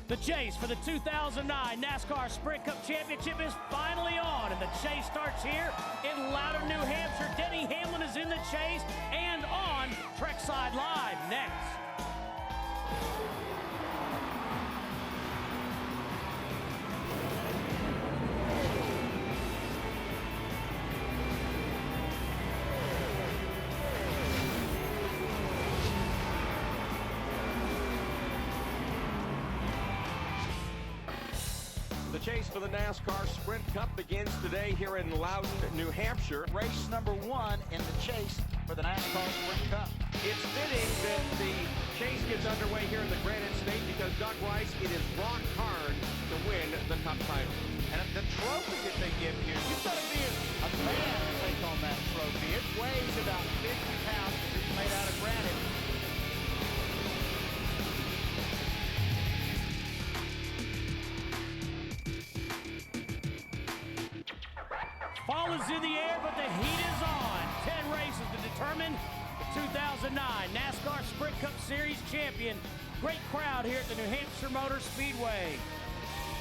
The chase for the 2009 NASCAR Sprint Cup Championship is finally on, and the chase starts here in Loudon, New Hampshire. Denny Hamlin is in the chase and on Trackside Live next. The chase for the NASCAR Sprint Cup begins today here in Loudon, New Hampshire. Race number 1 in the chase for the NASCAR Sprint Cup. It's fitting that the chase gets underway here in the Granite State because, Doug Rice, it is rock hard to win the Cup title. And the trophy that they give you, you've got to be a man to take on that trophy. It weighs about 50 pounds because it's made out of granite. Ball is in the air, but the heat is on. 10 races to determine the 2009 NASCAR Sprint Cup Series champion. Great crowd here at the New Hampshire Motor Speedway.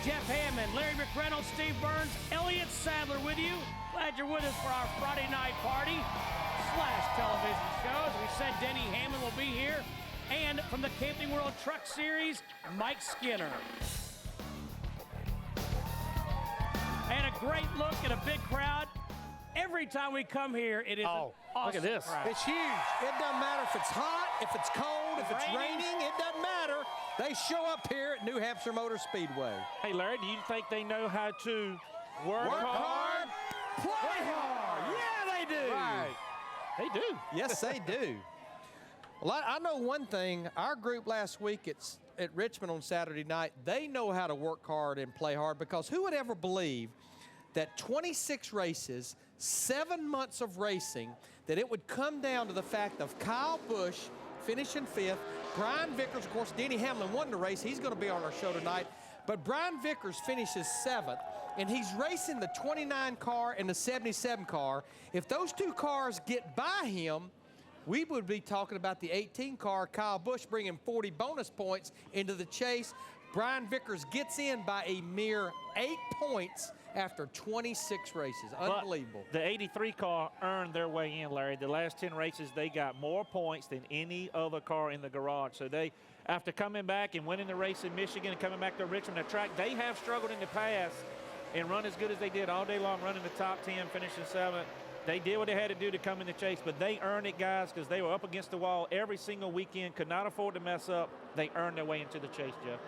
Jeff Hammond, Larry McReynolds, Steve Burns, Elliott Sadler with you. Glad you're with us for our Friday night party / television show. As we said, Denny Hamlin will be here. And from the Camping World Truck Series, Mike Skinner. And a great look at a big crowd. Every time we come here, it is an awesome look at this. crowd. It's huge. It doesn't matter if it's hot, if it's cold, if it's raining. It doesn't matter. They show up here at New Hampshire Motor Speedway. Hey, Larry, do you think they know how to work hard, play hard? Yeah, they do. Right. They do. Yes, they do. Well, I know one thing. Our group last week at Richmond on Saturday night, they know how to work hard and play hard, because who would ever believe that 26 races, 7 months of racing, that it would come down to the fact of Kyle Busch finishing 5th, Brian Vickers, of course, Denny Hamlin won the race. He's going to be on our show tonight. But Brian Vickers finishes 7th, and he's racing the 29 car and the 77 car. If those two cars get by him, we would be talking about the 18 car, Kyle Busch, bringing 40 bonus points into the chase. Brian Vickers gets in by a mere 8 points after 26 races. Unbelievable. But the 83 car earned their way in, Larry. The last 10 races, they got more points than any other car in the garage. So they, after coming back and winning the race in Michigan and coming back to Richmond, the track, they have struggled in the past and run as good as they did all day long, running the top 10, finishing 7th. They did what they had to do to come in the chase, but they earned it, guys, because they were up against the wall every single weekend, could not afford to mess up. They earned their way into the chase, Jeff.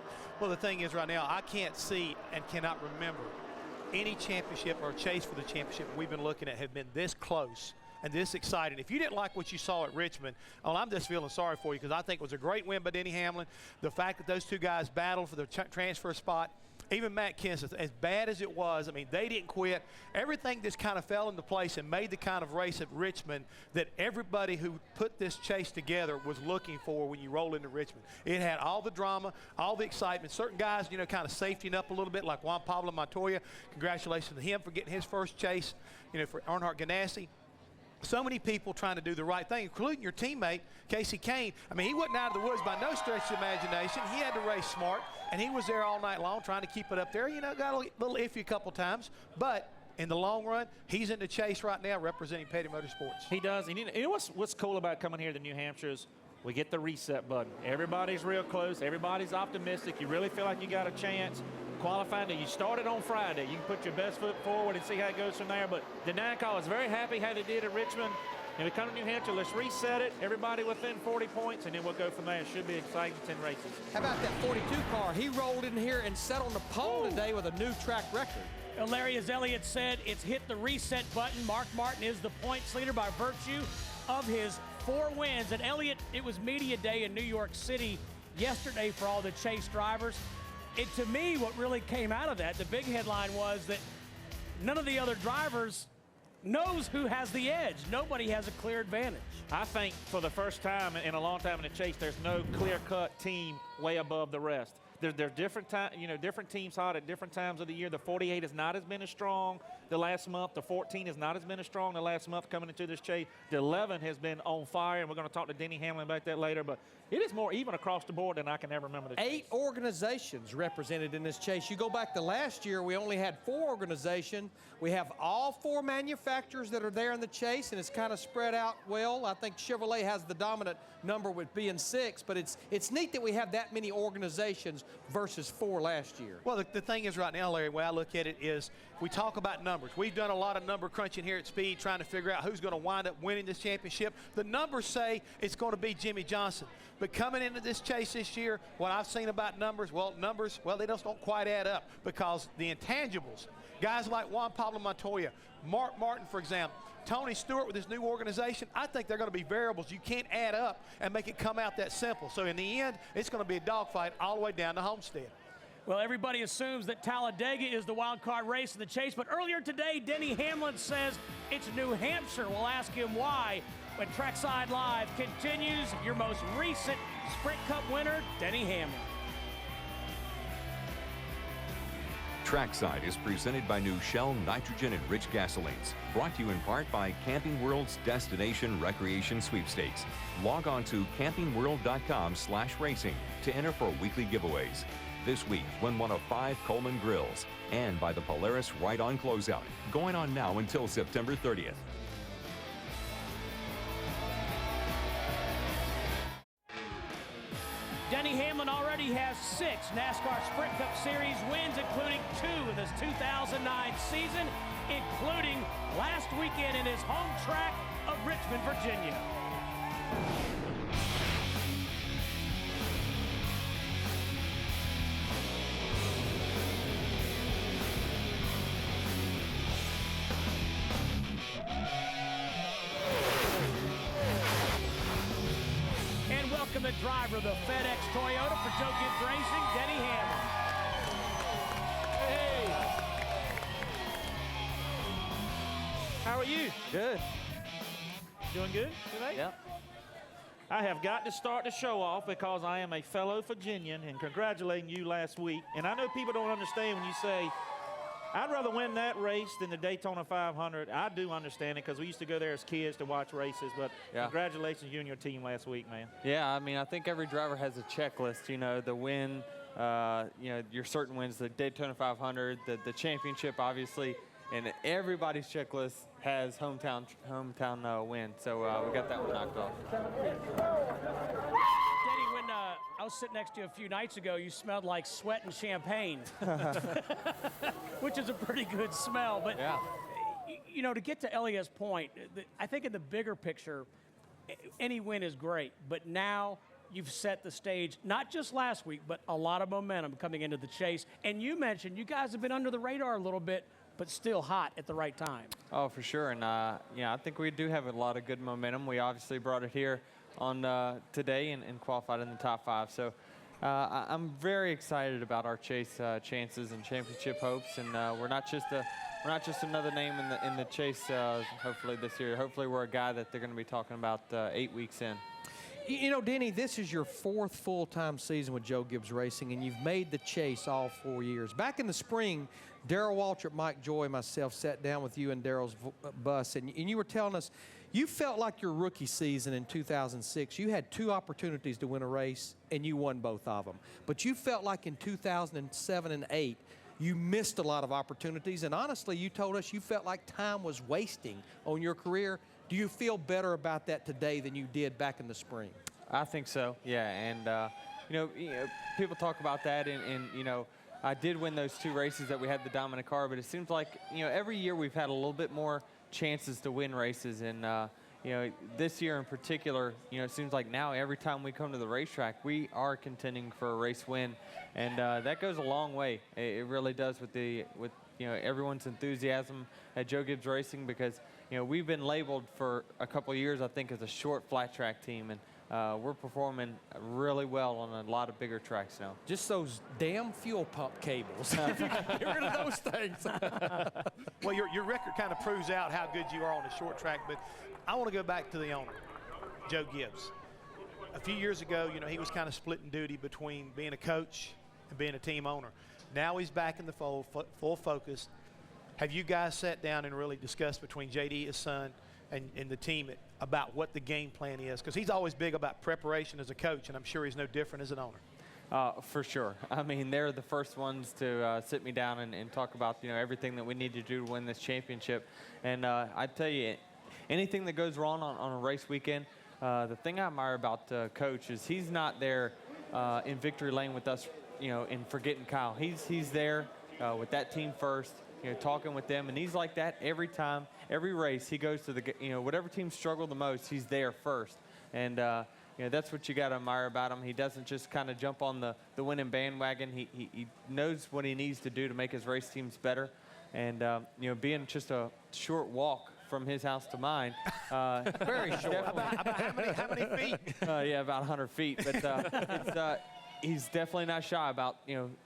Well, the thing is right now, I can't see and cannot remember any championship or chase for the championship we've been looking at have been this close and this exciting. If you didn't like what you saw at Richmond, well, I'm just feeling sorry for you, because I think it was a great win by Denny Hamlin. The fact that those two guys battled for the transfer spot, even Matt Kenseth, as bad as it was, I mean, they didn't quit. Everything just kind of fell into place and made the kind of race at Richmond that everybody who put this chase together was looking for when you roll into Richmond. It had all the drama, all the excitement. Certain guys, you know, kind of safetying up a little bit, like Juan Pablo Montoya. Congratulations to him for getting his first chase, you know, for Earnhardt Ganassi. So many people trying to do the right thing, including your teammate, Casey Kane. I mean, he wasn't out of the woods by no stretch of the imagination. He had to race smart, and he was there all night long trying to keep it up there. You know, got a little iffy a couple times, but in the long run, he's in the chase right now representing Petty Motorsports. He does. And you know what's cool about coming here to New Hampshire is we get the reset button. Everybody's real close. Everybody's optimistic. You really feel like you got a chance. Qualifying day, you started on Friday. You can put your best foot forward and see how it goes from there. But the NASCAR is very happy how they did at Richmond. And we come to New Hampshire, let's reset it. Everybody within 40 points, and then we'll go from there. It should be exciting 10 races. How about that 42 car? He rolled in here and sat on the pole today with a new track record. Well, Larry, as Elliott said, it's hit the reset button. Mark Martin is the points leader by virtue of his 4 wins. And Elliott, it was media day in New York City yesterday for all the chase drivers. To me, what really came out of that, the big headline was that none of the other drivers knows who has the edge. Nobody has a clear advantage. I think for the first time in a long time in the chase, there's no clear-cut team way above the rest. There's different different teams hot at different times of the year. The 48 has not been as strong the last month. The 14 has not been as strong the last month coming into this chase. The 11 has been on fire, and we're going to talk to Denny Hamlin about that later. But it is more even across the board than I can ever remember. 8 organizations represented in this chase. You go back to last year, we only had 4 organizations. We have all 4 manufacturers that are there in the chase, and it's kind of spread out well. I think Chevrolet has the dominant number with being 6, but it's neat that we have that many organizations versus 4 last year. Well, the thing is right now, Larry, the way I look at it is we talk about numbers. We've done a lot of number crunching here at Speed, trying to figure out who's going to wind up winning this championship. The numbers say it's going to be Jimmy Johnson. But coming into this chase this year, what I've seen about numbers, they just don't quite add up because the intangibles, guys like Juan Pablo Montoya, Mark Martin, for example, Tony Stewart with his new organization, I think they're going to be variables you can't add up and make it come out that simple. So in the end, it's going to be a dogfight all the way down to Homestead. Well, everybody assumes that Talladega is the wild card race in the chase, but earlier today, Denny Hamlin says it's New Hampshire. We'll ask him why when Trackside Live continues. Your most recent Sprint Cup winner, Denny Hamlin. Trackside is presented by new Shell nitrogen-enriched gasolines. Brought to you in part by Camping World's Destination Recreation Sweepstakes. Log on to campingworld.com/racing to enter for weekly giveaways. This week, win one of 5 Coleman grills. And by the Polaris Ride-On Closeout, going on now until September 30th. Denny Hamlin already has 6 NASCAR Sprint Cup Series wins, including 2 in this 2009 season, including last weekend in his home track of Richmond, Virginia. The driver of the FedEx Toyota for Joe Gibbs Racing, Denny Hamlin. Hey! How are you? Good. Doing good today? Yep. I have got to start the show off because I am a fellow Virginian and congratulating you last week. And I know people don't understand when you say, I'd rather win that race than the Daytona 500. I do understand it because we used to go there as kids to watch races. But congratulations, you and your team last week, man. Yeah, I mean, I think every driver has a checklist. You know, the win, your certain wins, the Daytona 500, the championship, obviously. And everybody's checklist has hometown win. So we got that one knocked off. I was sitting next to you a few nights ago. You smelled like sweat and champagne, which is a pretty good smell. But, you know, to get to Elia's point, I think in the bigger picture, any win is great. But now you've set the stage, not just last week, but a lot of momentum coming into the chase. And you mentioned you guys have been under the radar a little bit, but still hot at the right time. Oh, for sure. And, I think we do have a lot of good momentum. We obviously brought it here on today and qualified in the top 5. So I'm very excited about our chase chances and championship hopes. And we're not just another name in the chase. Hopefully this year. Hopefully we're a guy that they're going to be talking about 8 weeks in. You know, Denny, this is your 4th full-time season with Joe Gibbs Racing, and you've made the chase all 4 years. Back in the spring, Darrell Waltrip, Mike Joy, and myself sat down with you in Darrell's bus, and you were telling us you felt like your rookie season in 2006. You had 2 opportunities to win a race, and you won both of them. But you felt like in 2007 and 8, you missed a lot of opportunities, and honestly, you told us you felt like time was wasting on your career. Do you feel better about that today than you did back in the spring? I think so, yeah. And, people talk about that, and I did win those 2 races that we had the dominant car, but it seems like, every year we've had a little bit more chances to win races. And, this year in particular, it seems like now every time we come to the racetrack, we are contending for a race win. And that goes a long way. It really does with everyone's enthusiasm at Joe Gibbs Racing because, we've been labeled for a couple of years, I think, as a short flat track team. And we're performing really well on a lot of bigger tracks now. Just those damn fuel pump cables. If you can get rid of those things. Well, your record kind of proves out how good you are on a short track, but I want to go back to the owner, Joe Gibbs. A few years ago, he was kind of splitting duty between being a coach and being a team owner. Now he's back in the fold, full focus. Have you guys sat down and really discussed between JD, his son, and the team about what the game plan is? Because he's always big about preparation as a coach, and I'm sure he's no different as an owner. For sure. I mean, they're the first ones to sit me down and talk about, everything that we need to do to win this championship. And I tell you, anything that goes wrong on a race weekend, the thing I admire about Coach is he's not there in victory lane with us, in forgetting Kyle. He's there with that team first, talking with them, and he's like that every time, every race. He goes to the, whatever team struggled the most, he's there first. And that's what you got to admire about him. He doesn't just kind of jump on the winning bandwagon. He knows what he needs to do to make his race teams better. And, being just a short walk from his house to mine. Very short. About how many feet? Yeah, about 100 feet. But he's definitely not shy about,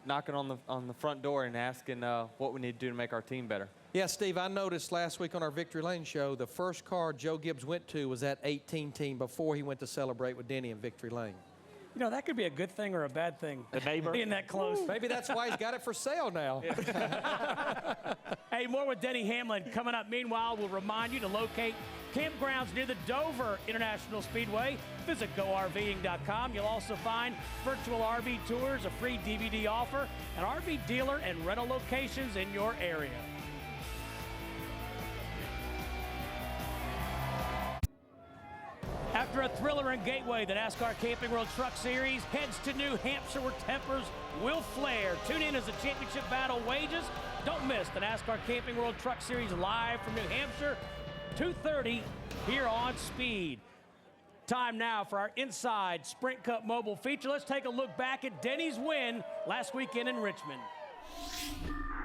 knocking on the front door and asking what we need to do to make our team better. Yeah, Steve, I noticed last week on our Victory Lane show, the first car Joe Gibbs went to was that 18 team before he went to celebrate with Denny in Victory Lane. That could be a good thing or a bad thing. The neighbor. Being that close. Maybe that's why he's got it for sale now. Hey, more with Denny Hamlin coming up. Meanwhile, we'll remind you to locate campgrounds near the Dover International Speedway. Visit GoRVing.com. You'll also find virtual RV tours, a free DVD offer, an RV dealer and rental locations in your area. After a thriller in Gateway, the NASCAR Camping World Truck Series heads to New Hampshire where tempers will flare. Tune in as the championship battle wages. Don't miss the NASCAR Camping World Truck Series live from New Hampshire, 2:30 here on Speed. Time now for our Inside Sprint Cup mobile feature. Let's take a look back at Denny's win last weekend in Richmond.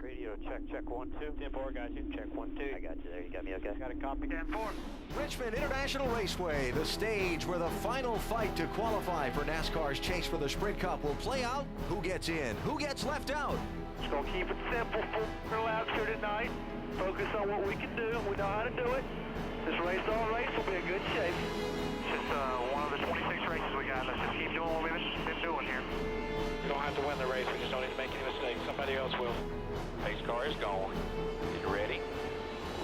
Radio, check 1, 2. 10-4, got you. Check 1, 2. I got you there. You got me okay? Got a copy. 10-4. Richmond International Raceway, the stage where the final fight to qualify for NASCAR's chase for the Sprint Cup will play out. Who gets in? Who gets left out? Just gonna keep it simple for laps here tonight. Focus on what we can do. We know how to do it. This race will be in good shape. It's just one of the 26 races we got. Let's just keep doing what we've been doing here. You don't have to win the race. We just don't need to make any mistakes. Somebody else will. Pace car is going. You ready?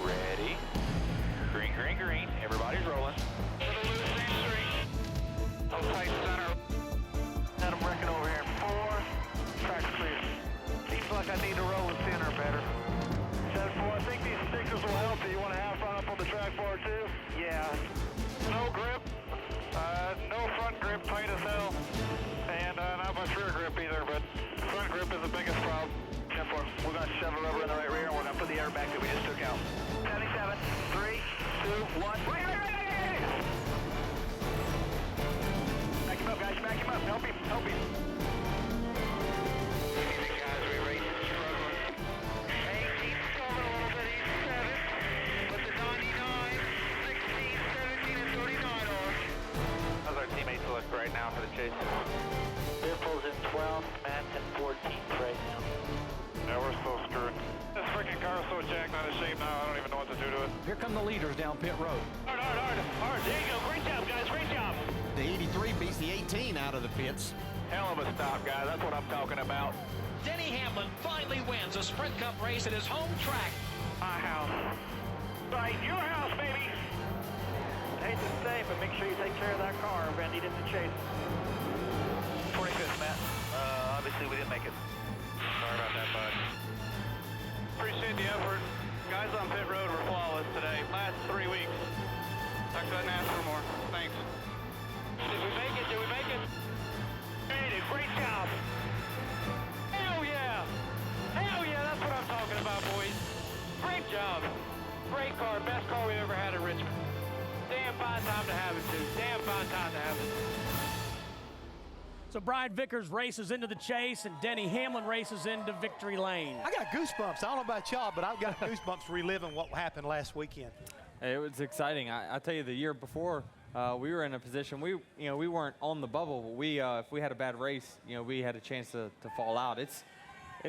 Ready. Green, green, green. Everybody's rolling. Hold tight center. Had them wrecking over here. 4. Track clear. Seems like I need to roll the center better. 7-4. I think these stickers will help you. You want to half run up on the track bar too? Yeah. No grip. No front grip. Tight as hell. And not much rear grip either, but front grip is the biggest problem. 10-4. We're going to shove the rubber in the right rear, and we're going to put the airbag that we just took out. 77, 3, 2, 1. Wait! Back him up, guys. Back him up. Help him. Easy, guys. We racing, struggling. Hey, he's struggling a little bit. He's 7. With the 99, 16, 17, and 39 on. How's our teammates look right now for the chase? Biffle's in 12th, Matt's in 14th right now. Yeah, we're so screwed. This freaking car's so jacked out of shape now, I don't even know what to do to it. Here come the leaders down pit road. Hard. There you go. Great job, guys. Great job. The 83 beats the 18 out of the pits. Hell of a stop, guys. That's what I'm talking about. Denny Hamlin finally wins a Sprint Cup race at his home track. My house. Right, your house, baby. I hate to say, but make sure you take care of that car. Randy didn't chase. 25th, Matt. Obviously, we didn't make it. Sorry about that, bud. Appreciate the effort. Guys on pit road were flawless today. Last 3 weeks. I couldn't ask for more. Thanks. Did we make it? Made it. Great job. Hell yeah. That's what I'm talking about, boys. Great job. Great car. Best car we've ever had at Richmond. Damn fine time to have it, dude. Damn fine time to have it. So Brian Vickers races into the chase, and Denny Hamlin races into victory lane. I got goosebumps. I don't know about y'all, but I've got goosebumps reliving what happened last weekend. It was exciting. I tell you, the year before, we were in a position, we weren't on the bubble, but if we had a bad race, we had a chance to fall out. It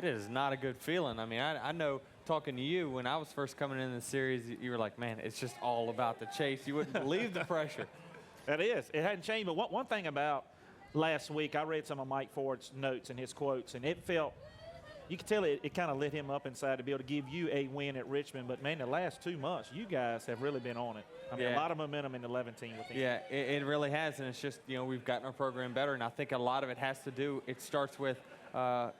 is not a good feeling. I mean, I know talking to you when I was first coming in the series, you were like, man, it's just all about the chase. You wouldn't believe the pressure. That is. It hadn't changed. But one thing about last week, I read some of Mike Ford's notes and his quotes, and it felt, you could tell it kind of lit him up inside to be able to give you a win at Richmond. But, man, the last 2 months, you guys have really been on it. I mean, a lot of momentum in the 11 team with him. Yeah, it really has, and it's just, we've gotten our program better, and I think a lot of it has to do, it starts with, a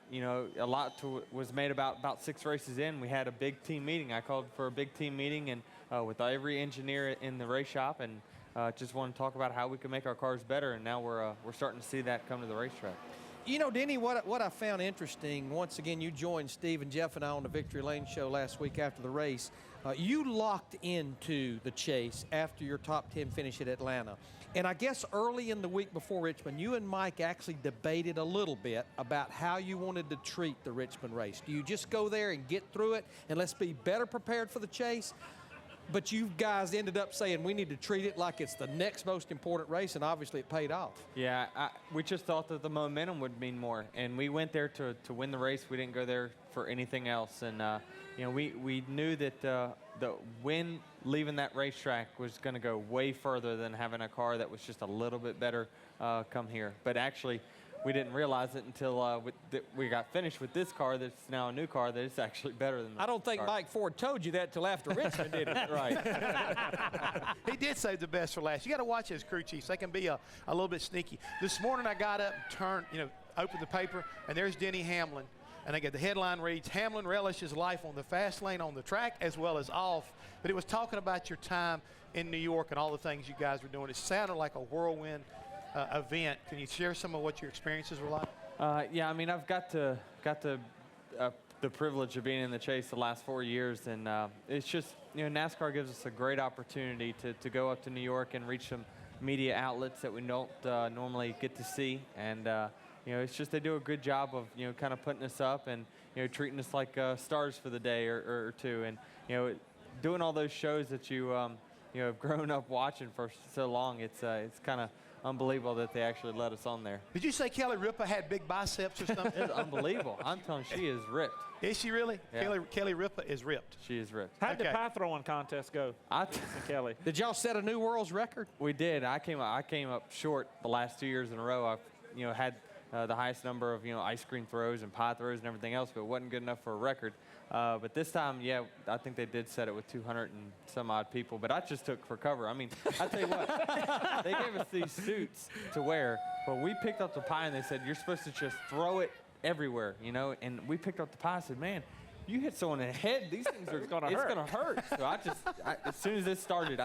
lot was made about 6 races in. We had a big team meeting. I called for a big team meeting and with every engineer in the race shop, and just want to talk about how we can make our cars better, and now we're starting to see that come to the racetrack. Denny, what I found interesting, once again, you joined Steve and Jeff and I on the Victory Lane show last week after the race. You locked into the chase after your top 10 finish at Atlanta. And I guess early in the week before Richmond, you and Mike actually debated a little bit about how you wanted to treat the Richmond race. Do you just go there and get through it and let's be better prepared for the chase? But you guys ended up saying we need to treat it like it's the next most important race, and obviously it paid off. Yeah, we just thought that the momentum would mean more, and we went there to win the race. We didn't go there for anything else, and we knew that the win leaving that racetrack was going to go way further than having a car that was just a little bit better come here. But actually, we didn't realize it until we got finished with this car that's now a new car that it's actually better than the I don't think car. Mike Ford told you that till after Richmond, did he? Right. He did save the best for last. You got to watch his crew chiefs. They can be a little bit sneaky. This morning I got up, turned, opened the paper, and there's Denny Hamlin. And I get the headline reads, Hamlin relishes life on the fast lane on the track as well as off. But it was talking about your time in New York and all the things you guys were doing. It sounded like a whirlwind event. Can you share some of what your experiences were like? Yeah, I mean, I've got the privilege of being in the chase the last 4 years, and it's just, NASCAR gives us a great opportunity to go up to New York and reach some media outlets that we don't normally get to see, and it's just they do a good job of kind of putting us up and treating us like stars for the day or two, and doing all those shows that you have grown up watching for so long. It's kind of unbelievable that they actually let us on there. Did you say Kelly Ripa had big biceps or something? It's unbelievable. I'm telling you, she is ripped. Is she really? Yeah. Kelly Ripa is ripped. She is ripped. How'd the pie throwing contest go? Kelly. Did y'all set a new world's record? We did. I came up short the last 2 years in a row. I've had the highest number of ice cream throws and pie throws and everything else, but it wasn't good enough for a record. But this time, yeah, I think they did set it with 200 and some odd people, but I just took for cover. I mean, I tell you what, they gave us these suits to wear, but we picked up the pie and they said, you're supposed to just throw it everywhere, and we picked up the pie and said, man, you hit someone in the head, these things are going to hurt. So as soon as this started,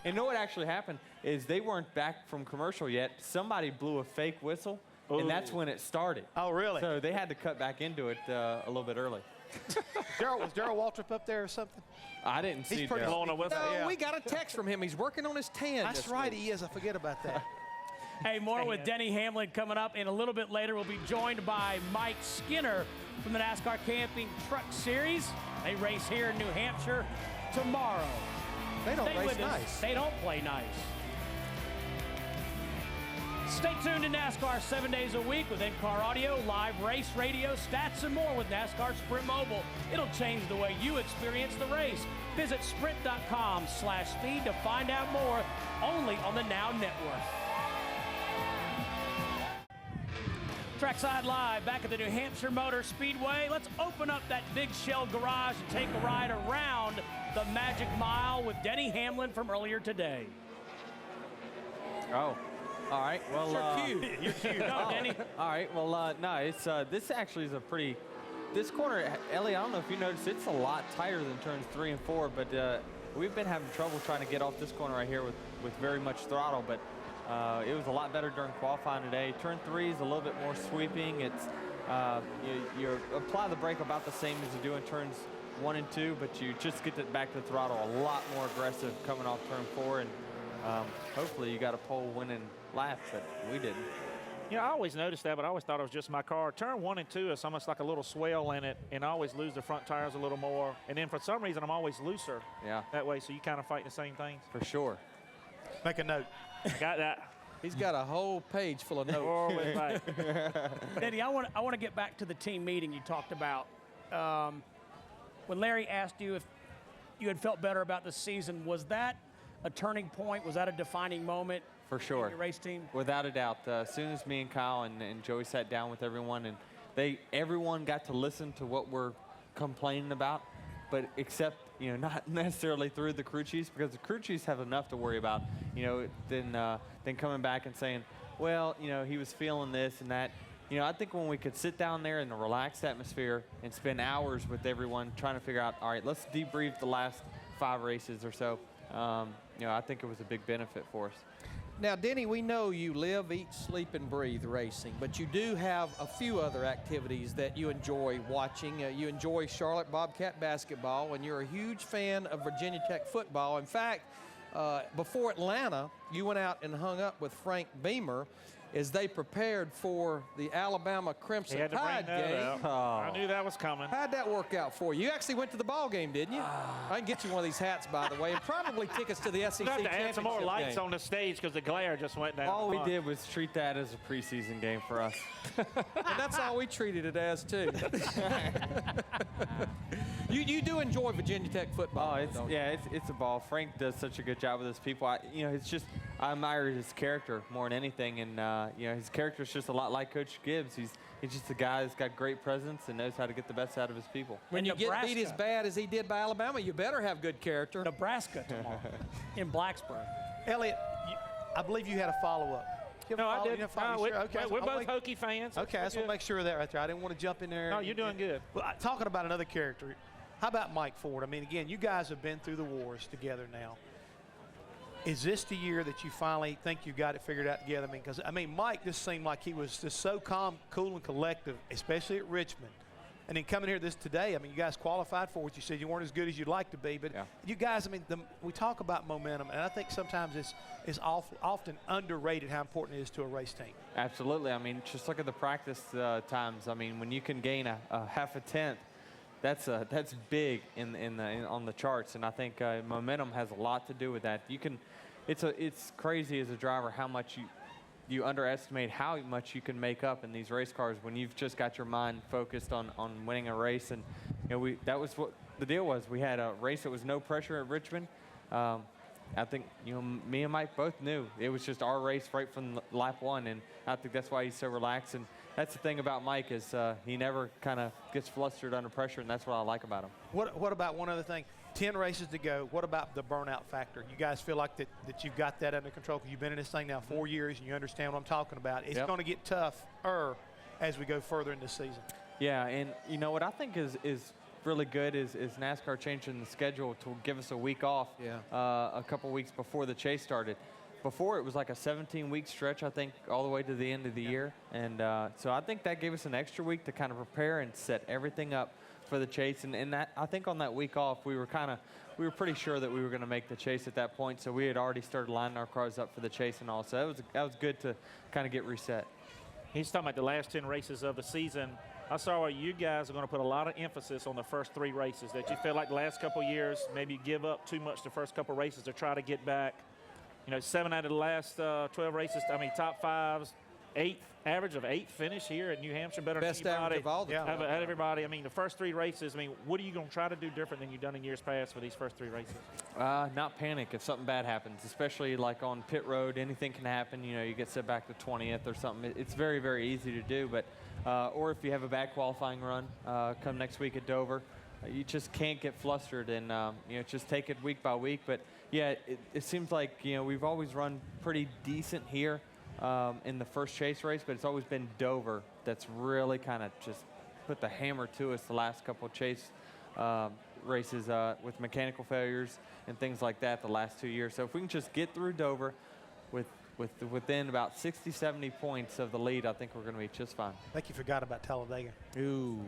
and what actually happened is they weren't back from commercial yet. Somebody blew a fake whistle, and that's when it started. Oh, really? So they had to cut back into it a little bit early. Was Darrell Waltrip up there or something? I didn't see pretty Darrell. blown a whistle. No, we got a text from him. He's working on his tan. That's right, he is. I forget about that. Hey, more with Denny Hamlin coming up, and a little bit later we'll be joined by Mike Skinner from the NASCAR Camping Truck Series. They race here in New Hampshire tomorrow. They don't Stay race with us. nice. They don't play nice. Stay tuned to NASCAR 7 days a week with in-car audio, live race radio, stats, and more with NASCAR Sprint Mobile. It'll change the way you experience the race. Visit sprint.com/speed to find out more, only on the Now Network. Trackside Live back at the New Hampshire Motor Speedway. Let's open up that big shell garage and take a ride around the Magic Mile with Denny Hamlin from earlier today. Oh. All right, well, You're cute. No, Denny. All right, well, no, it's this actually is this corner, Ellie, I don't know if you noticed, it's a lot tighter than turns 3 and 4, but we've been having trouble trying to get off this corner right here with very much throttle, but it was a lot better during qualifying today. Turn 3 is a little bit more sweeping. It's you apply the brake about the same as you do in turns 1 and 2, but you just get it back to the throttle a lot more aggressive coming off turn 4, and hopefully you got a pole winning lap, but we didn't. I always noticed that, but I always thought it was just my car. Turn 1 and 2 is almost like a little swell in it, and I always lose the front tires a little more. And then for some reason, I'm always looser. Yeah. That way, so you kind of fight the same things. For sure. Make a note. Got that. He's got a whole page full of notes. Always right. Denny, I want to get back to the team meeting you talked about. When Larry asked you if you had felt better about the season, was that a turning point? Was that a defining moment For sure. Your race team? Without a doubt. As soon as me and Kyle and Joey sat down with everyone, and everyone got to listen to what we're complaining about, but except, not necessarily through the crew chiefs, because the crew chiefs have enough to worry about, than coming back and saying, well, he was feeling this and that. I think when we could sit down there in a relaxed atmosphere and spend hours with everyone trying to figure out, all right, let's debrief the last 5 races or so, I think it was a big benefit for us. Now, Denny, we know you live, eat, sleep, and breathe racing, but you do have a few other activities that you enjoy watching. You enjoy Charlotte Bobcat basketball, and you're a huge fan of Virginia Tech football. In fact, before Atlanta, you went out and hung up with Frank Beamer as they prepared for the Alabama Crimson Tide game. I knew that was coming. How'd that work out for you? You actually went to the ball game, didn't you? I can get you one of these hats, by the way, and probably tickets to the SEC We'll have to championship add some more lights game. on the stage because the glare just went down. All we did was treat that as a preseason game for us. And that's all we treated it as, too. You do enjoy Virginia Tech football. Oh, it's a ball. Frank does such a good job with his people. I admire his character more than anything, and his character is just a lot like Coach Gibbs. He's just a guy that's got great presence and knows how to get the best out of his people. When you get beat as bad as he did by Alabama, you better have good character. Nebraska tomorrow in Blacksburg. Elliot, I believe you had a follow-up. No, I didn't. Okay, we're both Hokie fans. Okay, I just want to make sure of that right there. I didn't want to jump in there. No, you're doing good. Well, talking about another character, how about Mike Ford? I mean, again, you guys have been through the wars together now. Is this the year that you finally think you got it figured out together? Because Mike just seemed like he was just so calm, cool, and collective, especially at Richmond. And then coming here today, you guys qualified for it. You said you weren't as good as you'd like to be, but you guys, we talk about momentum, and I think sometimes it's often underrated how important it is to a race team. Absolutely. Just look at the practice times. When you can gain a half a tenth, that's big on the charts, and I think momentum has a lot to do with that. It's crazy as a driver how much you underestimate how much you can make up in these race cars when you've just got your mind focused on winning a race. And that was what the deal was. We had a race that was no pressure at Richmond. I think me and Mike both knew it was just our race right from lap 1, and I think that's why he's so relaxed. And that's the thing about Mike is he never kind of gets flustered under pressure, and that's what I like about him. What about one other thing? 10 races to go. What about the burnout factor? You guys feel like that you've got that under control because you've been in this thing now 4 years and you understand what I'm talking about. It's going to get tougher as we go further in this season. Yeah, and what I think is really good is NASCAR changing the schedule to give us a week off a couple weeks before the chase started. Before, it was like a 17-week stretch, I think, all the way to the end of the year. And so I think that gave us an extra week to kind of prepare and set everything up for the chase. And that, I think on that week off, we were pretty sure that we were going to make the chase at that point. So we had already started lining our cars up for the chase and all. So that was good to kind of get reset. He's talking about the last 10 races of the season. I saw where you guys are going to put a lot of emphasis on the first 3 races, that you feel like the last couple of years maybe give up too much the first couple of races to try to get back. 7 out of the last 12 races, top 5s, 8th, average of 8th finish here at New Hampshire. Better Best than anybody. average of all the time. Everybody. The first 3 races, what are you going to try to do different than you've done in years past for these first 3 races? Not panic if something bad happens, especially like on pit road. Anything can happen. You get set back to 20th or something. It's very, very easy to do. But or if you have a bad qualifying run come next week at Dover, you just can't get flustered and just take it week by week. But yeah, it seems like we've always run pretty decent here in the first chase race, but it's always been Dover that's really kind of just put the hammer to us the last couple of chase races with mechanical failures and things like that the last 2 years. So if we can just get through Dover within about 60, 70 points of the lead, I think we're going to be just fine. I think you forgot about Talladega. Ooh.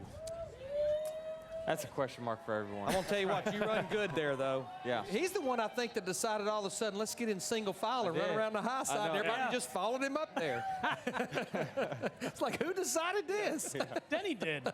That's a question mark for everyone. I'm going to tell you what, you run good there, though. Yeah. He's the one, I think, that decided all of a sudden, let's get in single file and run around the high side. And everybody just followed him up there. It's like, who decided this? Denny did.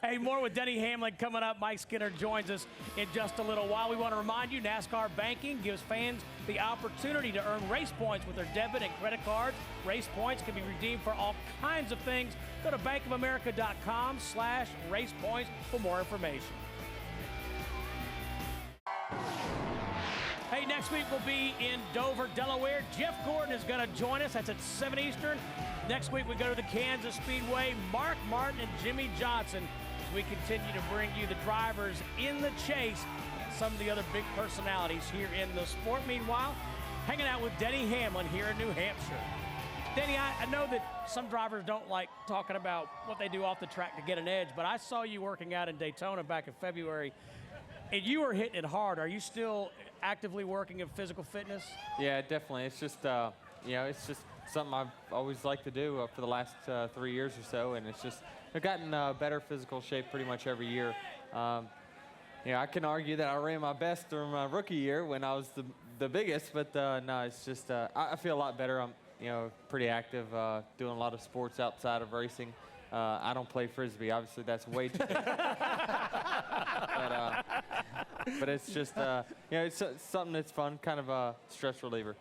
Hey, more with Denny Hamlin coming up. Mike Skinner joins us in just a little while. We want to remind you, NASCAR Banking gives fans the opportunity to earn race points with their debit and credit cards. Race points can be redeemed for all kinds of things. Go to bankofamerica.com/racepoints for more information. Hey, next Next week we'll be in Dover, Delaware. Jeff Gordon is going to join us. That's at 7 Eastern. Next week we go to the Kansas Speedway. Mark Martin and Jimmy Johnson as we continue to bring you the drivers in the chase and some of the other big personalities here in the sport. Meanwhile, hanging out with Denny Hamlin here in New Hampshire. Denny, I know that some drivers don't like talking about what they do off the track to get an edge, but I saw you working out in Daytona back in February, and you were hitting it hard. Are you still actively working in physical fitness? Yeah, definitely. It's just, you know, it's just something I've always liked to do for the last 3 years or so, and it's just, I've gotten better physical shape pretty much every year. You know, I can argue that I ran my best during my rookie year when I was the biggest, but no, it's just, I feel a lot better. I'm, you know, pretty active, doing a lot of sports outside of racing. I don't play Frisbee. Obviously, that's way too big. But it's just, you know, it's something that's fun, kind of a stress reliever.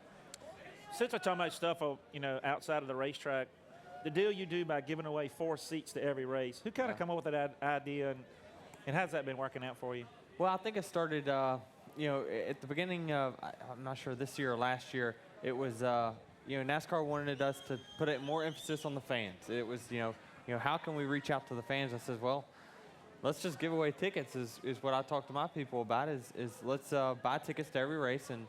Since we're talking about stuff, you know, outside of the racetrack, the deal you do by giving away 4 seats to every race, who kind of come up with that idea, and how's that been working out for you? Well, I think it started, you know, at the beginning of, I'm not sure this year or last year, it was, you know, NASCAR wanted us to put more emphasis on the fans. It was, you know, how can we reach out to the fans? I said, well, let's just give away tickets is what I talk to my people about is let's buy tickets to every race. And,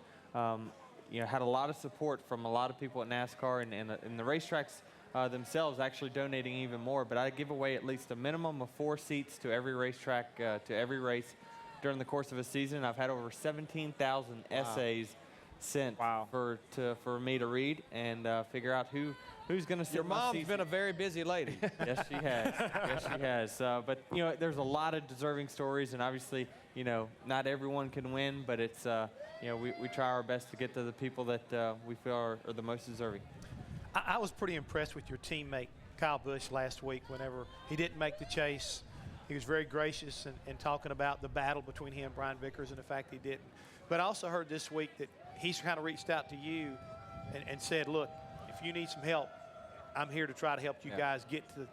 you know, had a lot of support from a lot of people at NASCAR and the racetracks themselves actually donating even more. But I give away at least a minimum of 4 seats to every racetrack, to every race during the course of a season. I've had over 17,000 essays sent for me to read and figure out who's going to sit. Your mom's been a very busy lady. Yes, she has. Yes, she has. But you know, there's a lot of deserving stories, and obviously, you know, not everyone can win, but it's you know, we try our best to get to the people that we feel are the most deserving. I was pretty impressed with your teammate Kyle Busch last week. Whenever he didn't make the chase, he was very gracious in talking about the battle between him and Brian Vickers and the fact he didn't. But I also heard this week that he's kind of reached out to you and said, look, if you need some help, I'm here to try to help you guys get to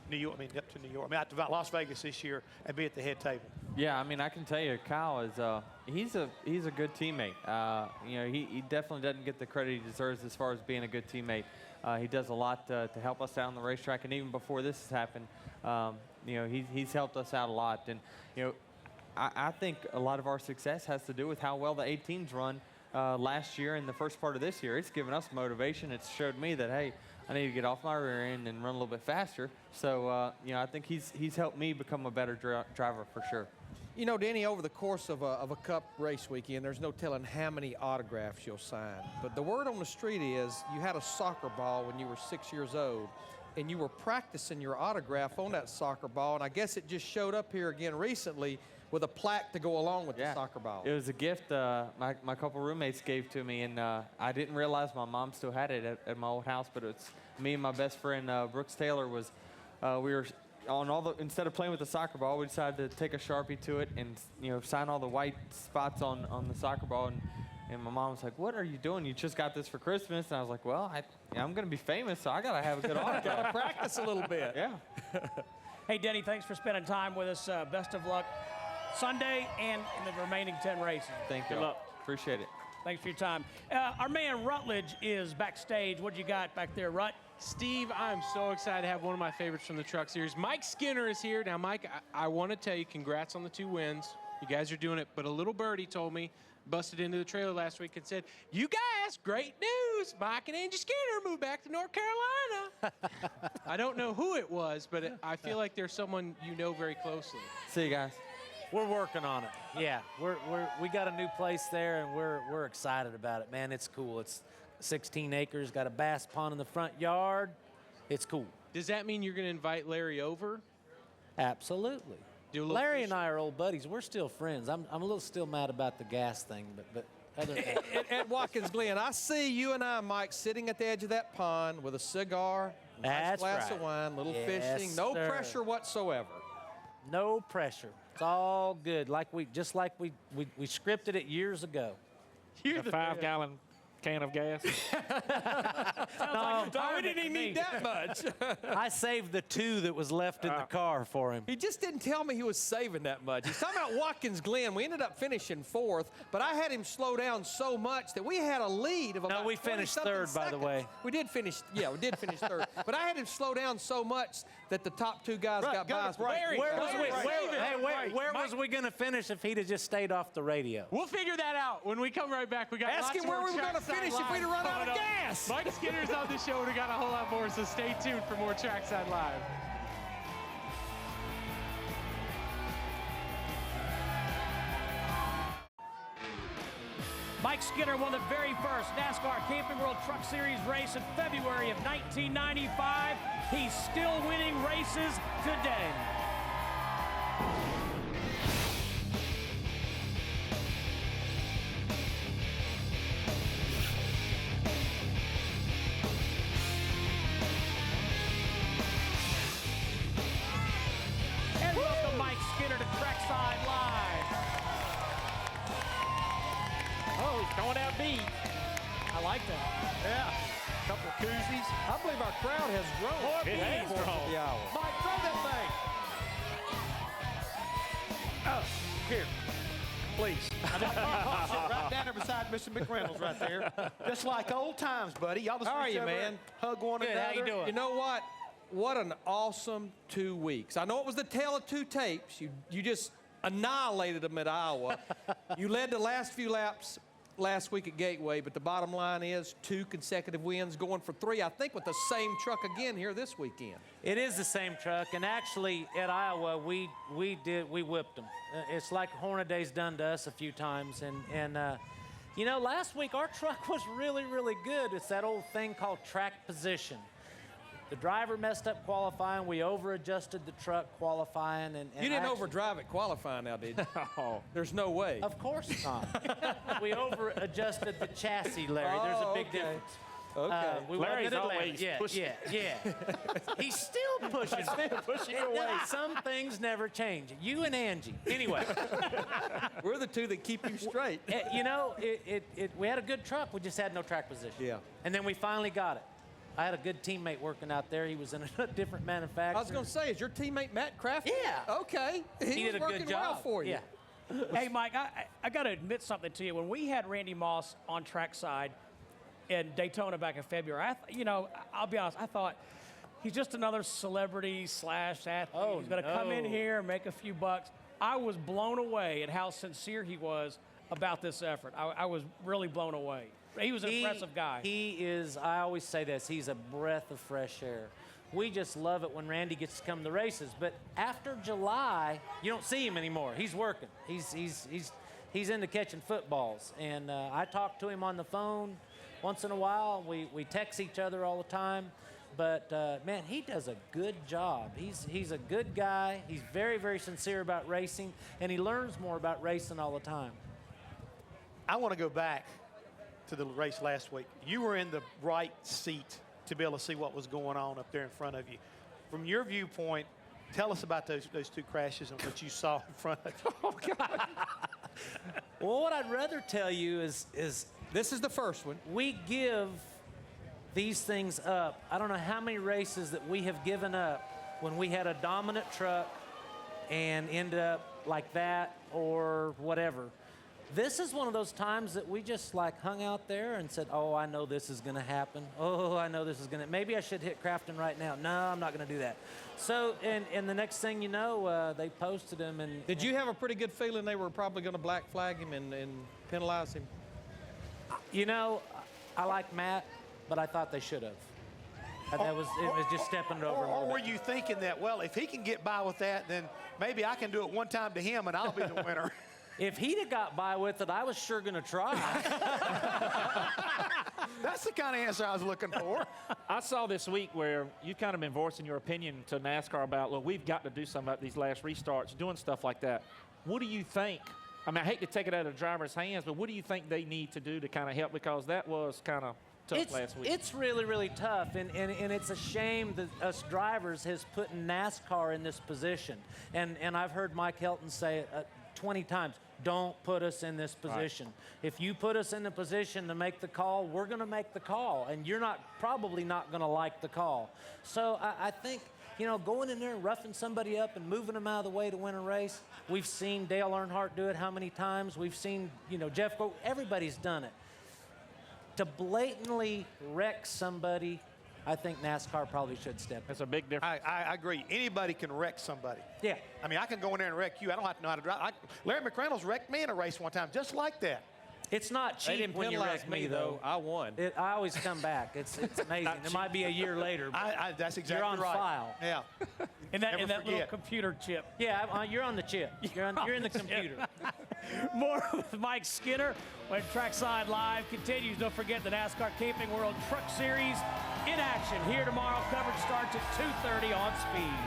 New York. I mean, up to New York. I mean, out to Las Vegas this year and be at the head table. Yeah, I mean, I can tell you, Kyle is he's a good teammate. You know, he definitely doesn't get the credit he deserves as far as being a good teammate. He does a lot to help us out on the racetrack, and even before this has happened, you know, he's helped us out a lot. And you know, I think a lot of our success has to do with how well the 18s run last year and the first part of this year. It's given us motivation. It's showed me that, hey, I need to get off my rear end and run a little bit faster. So, you know, I think he's helped me become a better driver for sure. You know, Denny, over the course of a Cup race weekend, there's no telling how many autographs you'll sign. But the word on the street is you had a soccer ball when you were 6 years old, and you were practicing your autograph on that soccer ball, and I guess it just showed up here again recently with a plaque to go along with the soccer ball. It was a gift my couple roommates gave to me, and I didn't realize my mom still had it at my old house, but it's me and my best friend Brooks Taylor was, we were on instead of playing with the soccer ball, we decided to take a Sharpie to it and, you know, sign all the white spots on the soccer ball. And my mom was like, what are you doing? You just got this for Christmas. And I was like, well, I'm going to be famous, so I got to have a good autograph. Got to practice a little bit. Yeah. Hey, Denny, thanks for spending time with us. Best of luck Sunday and in the remaining 10 races. Thank you. Good luck. Appreciate it. Thanks for your time. Our man Rutledge is backstage. What you got back there, Rut? Steve, I'm so excited to have one of my favorites from the Truck Series. Mike Skinner is here. Now, Mike, I want to tell you, congrats on the 2 wins. You guys are doing it. But a little birdie told me, busted into the trailer last week and said, you guys, great news. Mike and Angie Skinner moved back to North Carolina. I don't know who it was, but I feel like there's someone you know very closely. See you guys. We're working on it. Yeah, we got a new place there, and we're excited about it, man. It's cool. It's 16 acres, got a bass pond in the front yard. It's cool. Does that mean you're going to invite Larry over? Absolutely. Larry and I are old buddies. We're still friends. I'm a little still mad about the gas thing, but other than that. At Watkins Glen, I see you and I, Mike, sitting at the edge of that pond with a cigar, nice glass of wine, little fishing, no pressure whatsoever. No pressure. It's all good, just like we scripted it years ago. A 5-gallon can of gas? No, we didn't even need that much. I saved the 2 that was left in the car for him. He just didn't tell me he was saving that much. He's talking about Watkins Glen. We ended up finishing 4th, but I had him slow down so much that we had a lead of about No, we finished 3rd, by the way. We did finish 3rd. But I had him slow down so much that the top 2 guys got by us. Where was we going to finish if he'd have just stayed off the radio? We'll figure that out when we come right back. We got Ask lots him where more we were going to Trackside finish if we'd have run out of coming up. gas. Mike Skinner's on the show. We got a whole lot more, so stay tuned for more Trackside Live. Mike Skinner won the very first NASCAR Camping World Truck Series race in February of 1995. He's still winning races today. And welcome Mike Skinner to Trackside Live. Oh, he's going out deep. I like that. Yeah. Couple of koozies. I believe our crowd has grown. It has grown. The hour. Mike, throw that thing. Oh, here. Please. Sit right down there beside Mr. McReynolds right there. Just like old times, buddy. Y'all just How are reach you, over man? and hug one Good, another. how you doing? You know what? What an awesome 2 weeks. I know it was the tale of 2 tapes. You just annihilated them at Iowa. You led the last few laps last week at Gateway, but the bottom line is 2 consecutive wins, going for 3, I think, with the same truck again here this weekend. It is the same truck, and actually at Iowa we whipped them. It's like Hornaday's done to us a few times, and you know, last week our truck was really good. It's that old thing called track position. The driver messed up qualifying. We over-adjusted the truck qualifying, and You didn't actually, overdrive it qualifying now, did you? Oh. There's no way. Of course not. We over-adjusted the chassis, Larry. There's a big okay. difference. Okay. We Larry's wasn't in Atlanta. always yeah, pushing. Yeah. He's still pushing. pushing away. Some things never change. You and Angie. Anyway, We're the 2 that keep you straight. you know, we had a good truck. We just had no track position. Yeah. And then we finally got it. I had a good teammate working out there. He was in a different manufacturer. I was going to say, is your teammate Matt Kraft? Yeah. Okay. He was did a working good job well for you. Yeah. Hey, Mike, I got to admit something to you. When we had Randy Moss on Trackside in Daytona back in February, I'll be honest, I thought he's just another celebrity / athlete. Oh, He's going to come in no. here and make a few bucks. I was blown away at how sincere he was about this effort. I was really blown away. He was an impressive guy. He is, I always say this, he's a breath of fresh air. We just love it when Randy gets to come to the races. But after July, you don't see him anymore. He's working. He's into catching footballs. And I talk to him on the phone once in a while. We text each other all the time. But, man, he does a good job. He's a good guy. He's very sincere about racing. And he learns more about racing all the time. I want to go back to the race last week. You were in the right seat to be able to see what was going on up there in front of you. From your viewpoint, tell us about those 2 crashes and what you saw in front of you. Oh, God. Well, what I'd rather tell you is This is the first one. we give these things up. I don't know how many races that we have given up when we had a dominant truck and ended up like that or whatever. This is one of those times that we just like hung out there and said, oh, I know this is going to happen. Oh, I know this is going to, maybe I should hit Crafton right now. No, I'm not going to do that. So, and the next thing you know, they posted him. And Did you have a pretty good feeling they were probably going to black flag him and penalize him? You know, I like Matt, but I thought they should have. It was just stepping it over. Or were you thinking that, well, if he can get by with that, then maybe I can do it one time to him and I'll be the winner? If he'd have got by with it, I was sure going to try. That's the kind of answer I was looking for. I saw this week where you've kind of been voicing your opinion to NASCAR about, look, we've got to do something about these last restarts, doing stuff like that. What do you think? I mean, I hate to take it out of the driver's hands, but what do you think they need to do to kind of help? Because that was kind of tough last week. It's really tough, and it's a shame that us drivers has put NASCAR in this position. And I've heard Mike Helton say 20 times, don't put us in this position. Right. If you put us in the position to make the call, we're going to make the call, and you're probably not going to like the call. So I think, you know, going in there and roughing somebody up and moving them out of the way to win a race, we've seen Dale Earnhardt do it how many times? We've seen, you know, Jeff Gordon, everybody's done it. To blatantly wreck somebody, I think NASCAR probably should step in. That's a big difference. I agree. Anybody can wreck somebody. Yeah. I mean, I can go in there and wreck you. I don't have to know how to drive. Larry McReynolds wrecked me in a race one time, just like that. It's not cheap when you wreck me, though. I won. I always come back. It's amazing. It might be a year later. That's exactly right. You're on file. Yeah. And that little computer chip. Yeah, you're on the chip. You're in the computer. More with Mike Skinner when Trackside Live continues. Don't forget the NASCAR Camping World Truck Series in action here tomorrow. Coverage starts at 2:30 on Speed.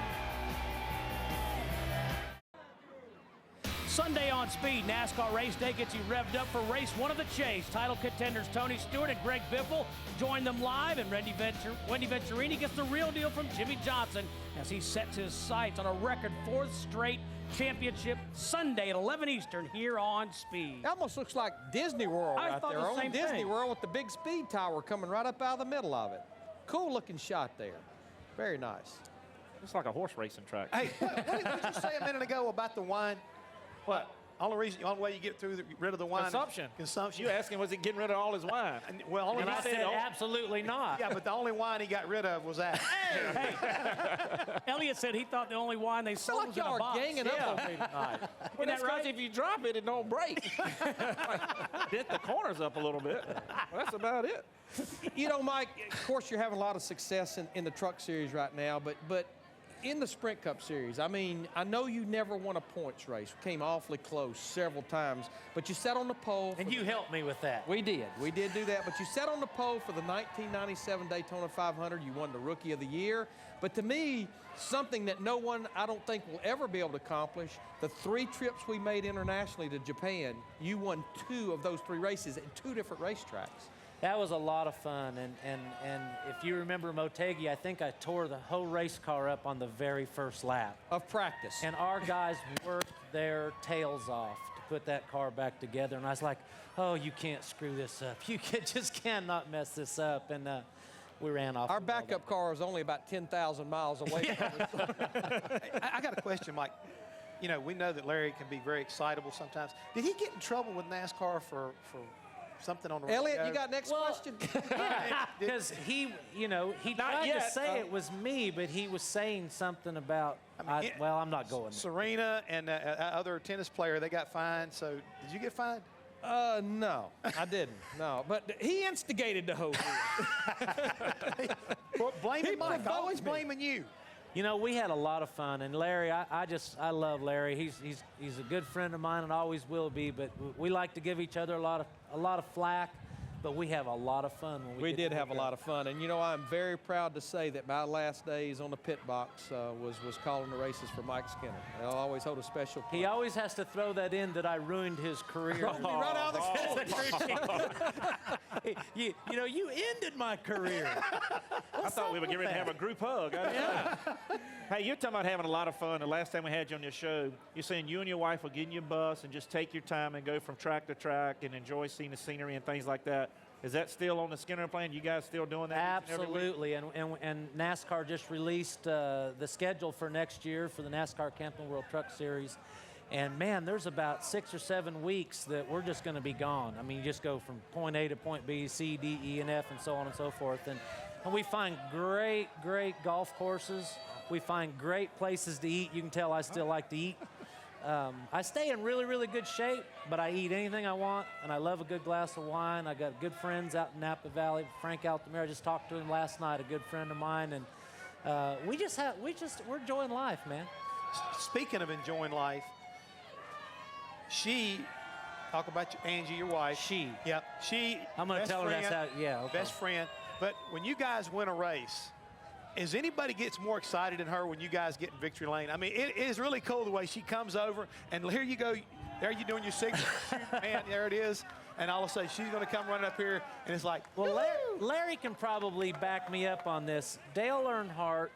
Sunday on Speed, NASCAR Race Day gets you revved up for race one of the chase. Title contenders Tony Stewart and Greg Biffle join them live, and Wendy Venturini gets the real deal from Jimmy Johnson as he sets his sights on a record 4th straight championship Sunday at 11 Eastern here on Speed. It almost looks like Disney World right there. Only Disney World with the big speed tower coming right up out of the middle of it. Cool looking shot there. Very nice. It's like a horse racing track. Hey, what did you say a minute ago about the wine? What? Only way you get rid of the wine. Consumption. You asking, was he getting rid of all his wine? And I said absolutely not. Yeah, but the only wine he got rid of was that. Hey. Elliot said he thought the only wine they sold was in a box. Ganging up on me tonight. Well, that's right. If you drop it, it don't break. Dent the corners up a little bit. Well, that's about it. You know, Mike, of course you're having a lot of success in the truck series right now, but in the Sprint Cup Series, I mean, I know you never won a points race. We came awfully close several times, but you sat on the pole. And you helped me with that. We did do that, but you sat on the pole for the 1997 Daytona 500. You won the Rookie of the Year. But to me, something that no one, I don't think, will ever be able to accomplish, the 3 trips we made internationally to Japan, you won 2 of those 3 races at 2 different racetracks. That was a lot of fun, and if you remember Motegi, I think I tore the whole race car up on the very first lap. Of practice. And our guys worked their tails off to put that car back together, and I was like, oh, you can't screw this up. You just cannot mess this up, and we ran off. Our backup car is only about 10,000 miles away from us. I got a question, Mike. You know, we know that Larry can be very excitable sometimes. Did he get in trouble with NASCAR for something on the radio? Elliot, you got next question? Yeah, because he tried to say it was me, but he was saying something about, I'm not going there. Serena and other tennis player, they got fined. So did you get fined? No, I didn't. No, but he instigated the whole thing. Well, blaming Mike. Always blaming you. You know, we had a lot of fun, and Larry, I love Larry. He's a good friend of mine and always will be. But we like to give each other a lot of flack, but we have a lot of fun when we did have a lot of fun, and you know, I'm very proud to say that my last days on the pit box was calling the races for Mike Skinner. They'll always hold a special place. He always has to throw that in that I ruined his career. Right out of the you know, you ended my career. I thought we were getting ready to have a group hug. Yeah. Hey, you're talking about having a lot of fun. The last time we had you on your show, you're saying you and your wife will get in your bus and just take your time and go from track to track and enjoy seeing the scenery and things like that. Is that still on the Skinner plan? You guys still doing that? Absolutely, and NASCAR just released the schedule for next year for the NASCAR Camping World Truck Series. And man, there's about 6 or 7 weeks that we're just going to be gone. I mean, you just go from point A to point B, C, D, E, and F, and so on and so forth. And we find great golf courses. We find great places to eat. You can tell I still like to eat. I stay in really good shape, but I eat anything I want, and I love a good glass of wine. I got good friends out in Napa Valley. Frank Altamira, I just talked to him last night, a good friend of mine, and we're enjoying life, man. Speaking of enjoying life, talk about Angie, your wife. Yep. I'm going to tell her that's how, yeah. Okay. Best friend. But when you guys win a race, is anybody gets more excited than her when you guys get in victory lane? I mean, it is really cool the way she comes over, and here you go. There you doing your signature. Man, there it is. And all of a sudden, she's going to come running up here, and it's like, well, Larry can probably back me up on this. Dale Earnhardt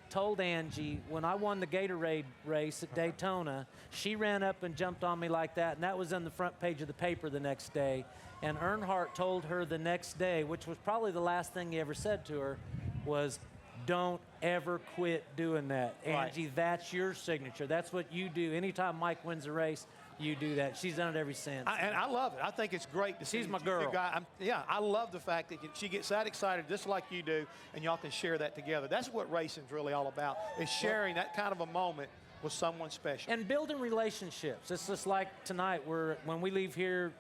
told Angie when I won the Gatorade race at Daytona, she ran up and jumped on me like that, and that was on the front page of the paper the next day. And Earnhardt told her the next day, which was probably the last thing he ever said to her, was, don't ever quit doing that. Right. Angie, that's your signature. That's what you do. Anytime Mike wins a race, you do that. She's done it ever since. And I love it. I think it's great to see. She's my girl. Yeah, I love the fact that she gets that excited just like you do, and y'all can share that together. That's what racing's really all about, is sharing that kind of a moment with someone special. And building relationships. It's just like tonight, when we leave here,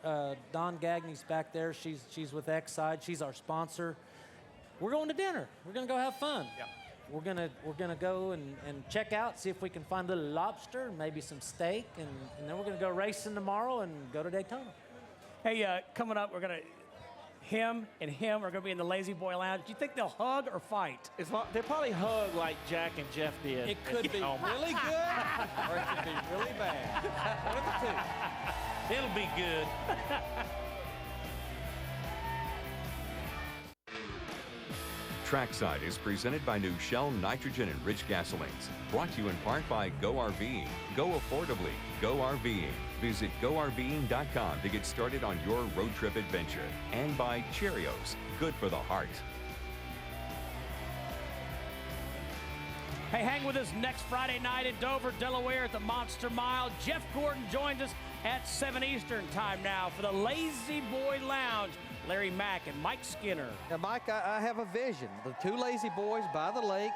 Dawn Gagney's back there. She's with Trackside. She's our sponsor. We're going to dinner. We're going to go have fun. Yep. We're gonna go and check out, see if we can find a little lobster, maybe some steak, and then we're gonna go racing tomorrow and go to Daytona. Hey, coming up, him and him are gonna be in the Lazy Boy Lounge. Do you think they'll hug or fight? They'll probably hug like Jack and Jeff did. It could be really good, or it could be really bad. One of the two. It'll be good. Trackside is presented by new Shell nitrogen-enriched gasolines. Brought to you in part by Go RVing. Go affordably. Go RVing. Visit GoRVing.com to get started on your road trip adventure. And by Cheerios. Good for the heart. Hey, hang with us next Friday night in Dover, Delaware at the Monster Mile. Jeff Gordon joins us at 7 Eastern time now for the Lazy Boy Lounge. Larry Mack and Mike Skinner. Now, Mike, I have a vision. The two lazy boys by the lake,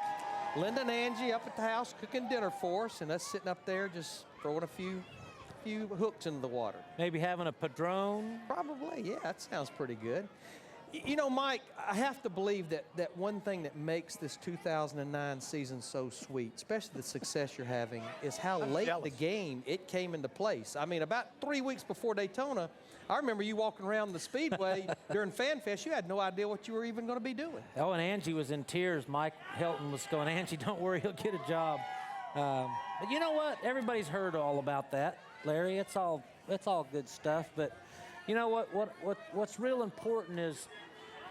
Linda and Angie up at the house cooking dinner for us, and us sitting up there just throwing a few hooks into the water. Maybe having a Padron? Probably, yeah, that sounds pretty good. You know, Mike, I have to believe that one thing that makes this 2009 season so sweet, especially the success you're having, is how late the game it came into place. I mean, about 3 weeks before Daytona, I remember you walking around the speedway during Fan Fest. You had no idea what you were even going to be doing. Oh, and Angie was in tears. Mike Hilton was going, Angie, don't worry, he'll get a job. But you know what? Everybody's heard all about that, Larry. It's all good stuff. But you know what's real important is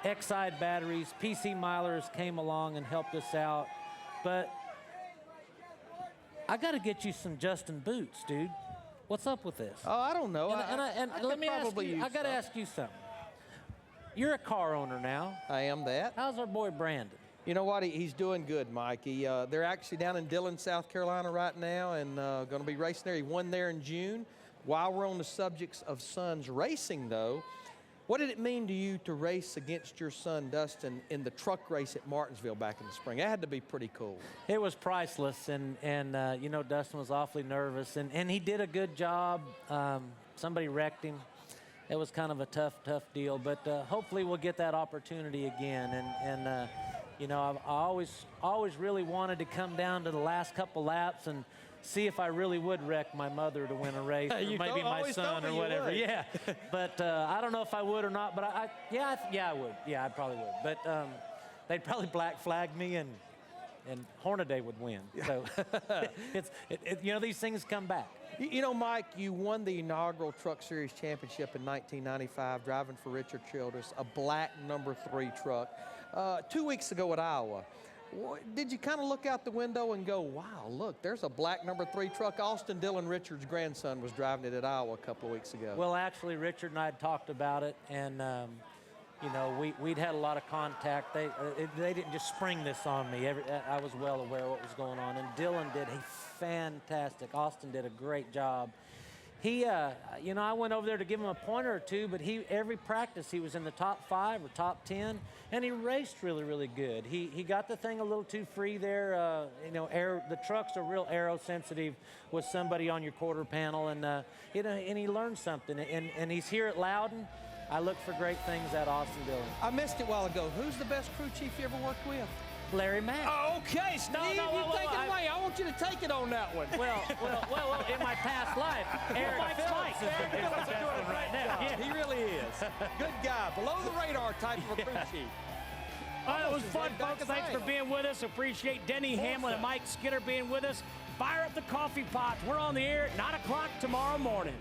Trackside batteries. PC Milers came along and helped us out. But I got to get you some Justin boots, dude. What's up with this? Oh, I don't know. And let me ask you, I got to ask you something. You're a car owner now. I am that. How's our boy Brandon? You know what? He's doing good, Mike. They're actually down in Dillon, South Carolina right now, and going to be racing there. He won there in June. While we're on the subjects of sons racing, though, what did it mean to you to race against your son, Dustin, in the truck race at Martinsville back in the spring? That had to be pretty cool. It was priceless, and you know, Dustin was awfully nervous, and he did a good job. Somebody wrecked him. It was kind of a tough deal, but hopefully we'll get that opportunity again. And you know, I always really wanted to come down to the last couple laps and see if I really would wreck my mother to win a race, or maybe my son or whatever. Yeah, but I don't know if I would or not. But yeah, I would. Yeah, I probably would. But they'd probably black flag me, and Hornaday would win. So you know, these things come back. You know, Mike, you won the inaugural Truck Series Championship in 1995, driving for Richard Childress, a black #3 truck. 2 weeks ago at Iowa, did you kind of look out the window and go, wow, look, there's a black #3 truck? Austin Dillon Richard's grandson was driving it at Iowa a couple of weeks ago. Well, actually, Richard and I had talked about it, and you know, we'd had a lot of contact. They didn't just spring this on me. I was well aware of what was going on, and Dillon did a fantastic. Austin did a great job. He, you know, I went over there to give him a pointer or two, but every practice he was in the top 5 or top 10, and he raced really good. He got the thing a little too free there. You know, the trucks are real aero sensitive with somebody on your quarter panel, and you know, and he learned something. And he's here at Loudon. I look for great things at Austin Dillon. I missed it a while ago. Who's the best crew chief you ever worked with? Larry Mack. Oh, okay, Steve, you take it away. I want you to take it on that one. Well, in my past life, Eric Phillips is the best one right now. Yeah. He really is. Good guy, below the radar type of a crew chief. All right, it was fun, folks. Thanks for being with us. Appreciate Denny Hamlin and Mike Skinner being with us. Fire up the coffee pots. We're on the air at 9 o'clock tomorrow morning.